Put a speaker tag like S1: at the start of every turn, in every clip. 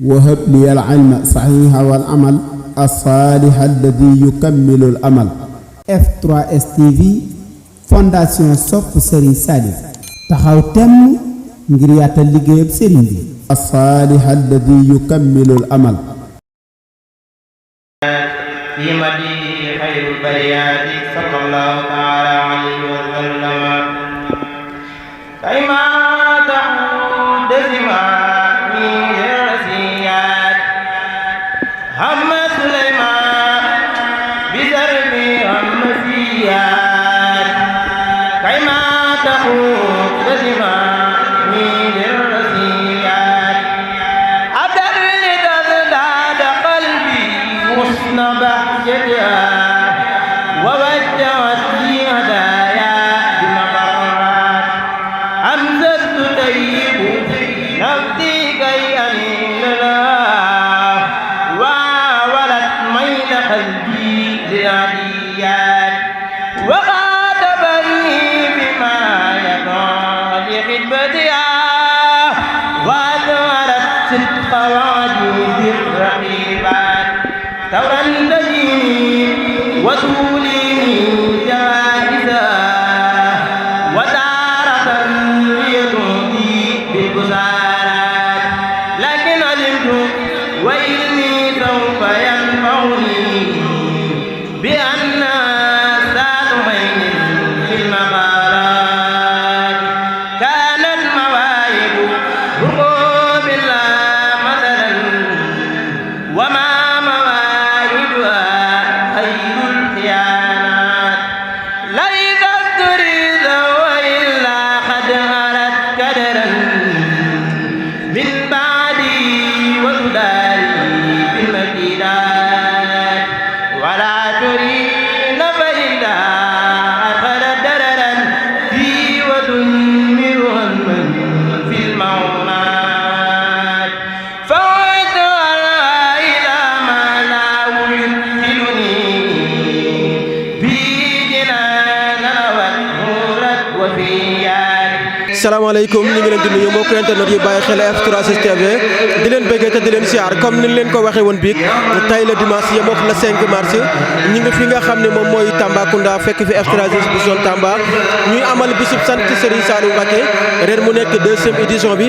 S1: وهب لي العلم صحيح والعمل الصالح الذي يكمل الأمل. F3S TV fondation Sopp Serigne Salif taxaw temm ngir yaatal liggéeyam Serigne bi. الصالح الذي يكمل الأمل.
S2: في مدي خير البريات صلى الله تعالى عليه وسلم كيما تعود زمامي للرسيات هم سليمان بزرب هم سيات كيما تعود زمامي للرسيات أبدل لتزداد قلبي حسن بهجتها ووجهت لي هدايا بمقرات أمزجت طيب نفسي كي أميل لها وولت ميل قلبي للعديات وخاطبني بما يقال لخدمتها وأظهرت صدق وعدي بالرقيبات ثورا تجيني وتوليني جائزا وتارة يدعوني بالبشارات لكن علمت وإني سوف ينفعني بأن ذات عين في المقالات كانت مواهب رقوب الله مثلا وما
S3: salaamaaleykum ñu ngi leen di nuyu mbokk internet yi bàyyi xel F3S TV di leen bëggee te di leen siyaar comme ni leen ko waxee woon biig tey la dimanche yemoo ak le 5 mars ñu ngi fi nga xam ne moom mooy Tambacounda fekk fi F3S bu zone Tamba ñuy amal bisub sant Serigne Saliou Mbacké ren mu nekk 2e édition bi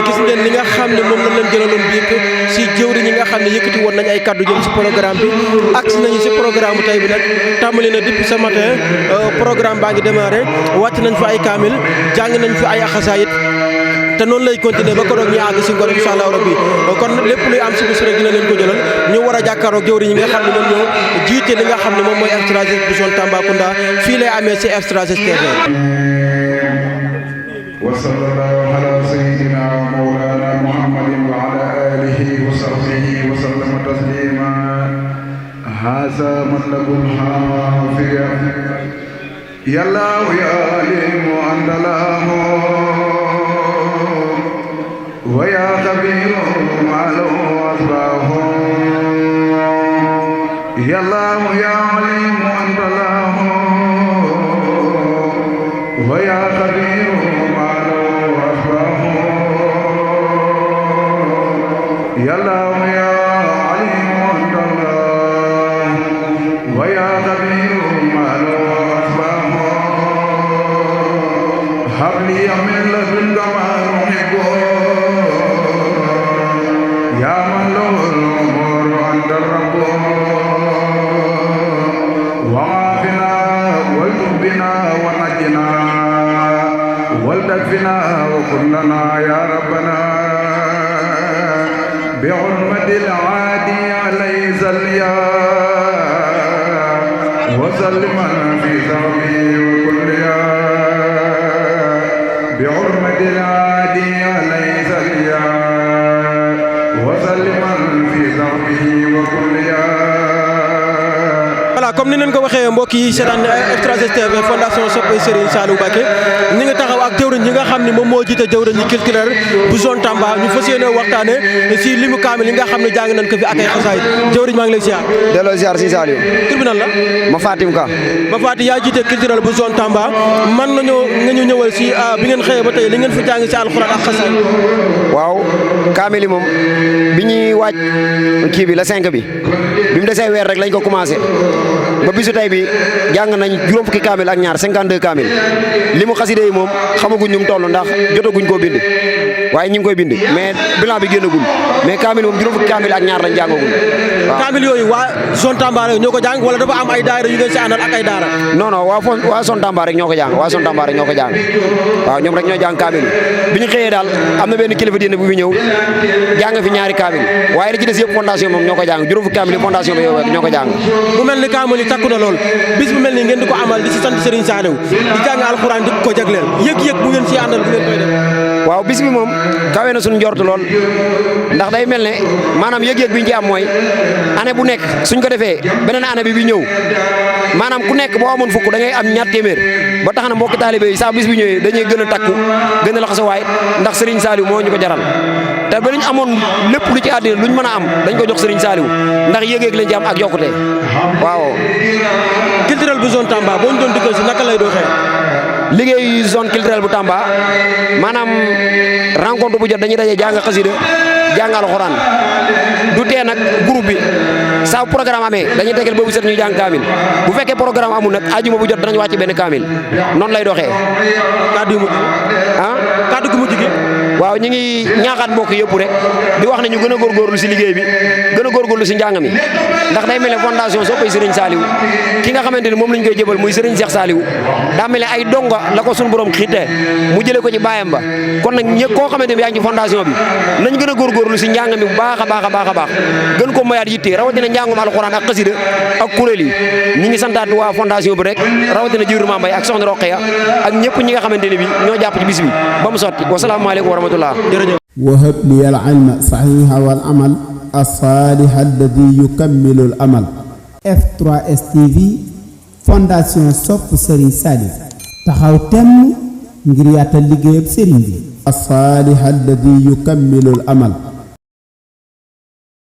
S3: gis ngeen li nga xam ne moom lañ leen jëlaloon biig si jëwri ñi nga xam ne yëkkati woon nañ ay kaddu jëm si programme bi agsi nañu si programme tey bi nag tàmbali na depuis ce matin programme baa ngi démarré wàcc nañ fa ay kaamil jàng nañ fi ay xasaayit te noonu lay continuer ba ko doog ñu àgg si ngor incha allah rabbi kon lépp luy am si bis rek dina leen ko jëlal ñu war a jàkkaaroo jëwriñ ñi nga xam ne ñoom ñoo jiite li nga xam ne moom mooy F3S bu zone Tambacounda fii lay amee si F3S TV.
S4: wa sallallahu ala sayyidina wa mawlana muhammadin wa ala alihi wa sahbihi wa sallama taslima haza matlabul hafiya yàlla ya alimu andalahu ويا خبير ما له أسباب يا الله يا عليم أنت الله ويا خبير ما له أسباب يا الله يا عليم أنت الله ويا خبير ما له أسباب هب لي من لدنك ما أحب يا من له الأمور أنت الرب وعافنا والتبنا ونجنا والتكفنا وكلنا يا ربنا بعلمة العادي عليه صليا وسلما في ثوبه وكل يا بعلمة العادي عليه صليا وسلما في ذنبه وكل
S3: voilà comme ni leen ko waxee mbokk yi seetaan F3STV fondation Soppe Serigne Saliou Mbacké ñi nga taxaw ak jëwriñ ñi nga xam ne moom moo jiite jëwriñ ñi culturel bu zone Tamba ñu fas yéene waxtaane si limu kaamil yi nga xam ne jàng nañ ko fi ak ay xasaay jëwriñ maa ngi lay ziar.
S5: delloo ziar si Saliou.
S3: tur bi nan la.
S5: ma Fatim Ka.
S3: ma Fatim yaa jiite culturel bu zone Tamba man nañoo nga ñu ñëwal si bi ngeen xëyee ba tey li ngeen fi jàng si alxuraan ak xasaay.
S5: waaw kaamil yi moom bi ñuy waaj kii bi la 5 bi mu desee weer rek lañ ko commencé ba bisu tey bi jàng nañ juróom fukki kaamil ak ñaar 52 kaamil li mu xaside yi moom xamaguñ ñu mu toll ndax jotaguñ koo bind waaye ñu ngi koy bind mais bilan bi génnagul mais kaamil moom juróom fukki kaamil ak ñaar lañ jàngagul waaw.
S3: kaamil yooyu waa zone Tamba rek ñoo ko jàng wala dafa am ay daara yu ngeen si àndal ak ay daara.
S5: non non waa zone Tamba rek ñoo ko jàng waa zone Tamba rek ñoo ko jàng waaw ñoom rek ñoo jàng kaamil bi ñu xëyee daal am na benn kilifa diine bu fi ñëw jàng fi ñaari kaamil waaye li ci des yëpp fondation moom ñoo ko jàng juróom fukki kaamil yi fondation bi yow ñoo ko jàng.
S3: bu mel ni kaamil yi takku na lool bis bu mel ni ngeen di ko amal di si sant Serigne Saliou di jàng alxuraan di ko jagleel yëg-yëg bu ngeen si àndal bu ngeen koy def.
S5: waaw bis bi moom kawe na suñu njort lool ndax day mel ne maanaam yëg-yëg bi ñu ci am mooy année bu nekk suñ ko defee beneen année bi ñëw maanaam ku nekk boo amoon fukk da ngay am ñaar téeméer ba tax na mbokki taalibe yi saa bis bi ñëwee dañuy gën a takku gën a laxasawaay ndax Serigne Saliou moo ñu ko jaral te ba ñu amoon lépp lu ci àddina luñ mën a am dañ ko jox Serigne Saliou ndax yëg-yëg lañ ci am ak yokkute waaw.
S3: culturel bu zone Tamba boo ñu doon dikkal si naka lay doxee.
S5: liggéey zone culturelle bu Tamba maanaam rencontre bu jot dañuy daje jàng xasida jàng alxuraan du tee nag groupe bi saa programme amee dañuy tegal boobu set ñu jàng kaamil bu fekkee programme amul nag ajuma bu jot danañ wàcc benn kaamil noonu lay doxee.
S3: kaddu yu mujj kaddu gu mujj gi.
S5: waaw ñu ngi ñaaxaat mbokk yëpp rek di wax ne ñu gën a góorgóorlu si liggéey bi gën a góorgóorlu si njàng mi ndax day mel ne fondation Soppe Serigne Saliou ki nga xamante ni moom lañ koy jëbal muy Serigne Cheikh Saliou daa mel ne ay donga la ko suñu borom xiite mu jëlee ko ci baayam ba kon nag ñëpp koo xamante ni yaa ngi ci fondation bi nañ gën a góorgóorlu si njàng mi bu baax a baax a baax a baax gën ko mayaat yitte rawatina njàngum alxuraan ak xasida ak kuréel yi ñi ngi santaat waa fondation bi rek rawatina jiwru Mambay ak soxna Roqeya ak ñëpp ñi nga xamante ne bi ñoo jàpp ci bis bi ba mu sotti wasalaamaaleykum wa rahmatullah jërëjëf
S1: wahab li al ilma saxiha wal amal as-salih alladi yukammilu al amal F3S TV fondation Soppe Serigne Saliou taxaw temm ngir yaatal liggéeyab Serigne bi as-salih alladi yukammilu al amal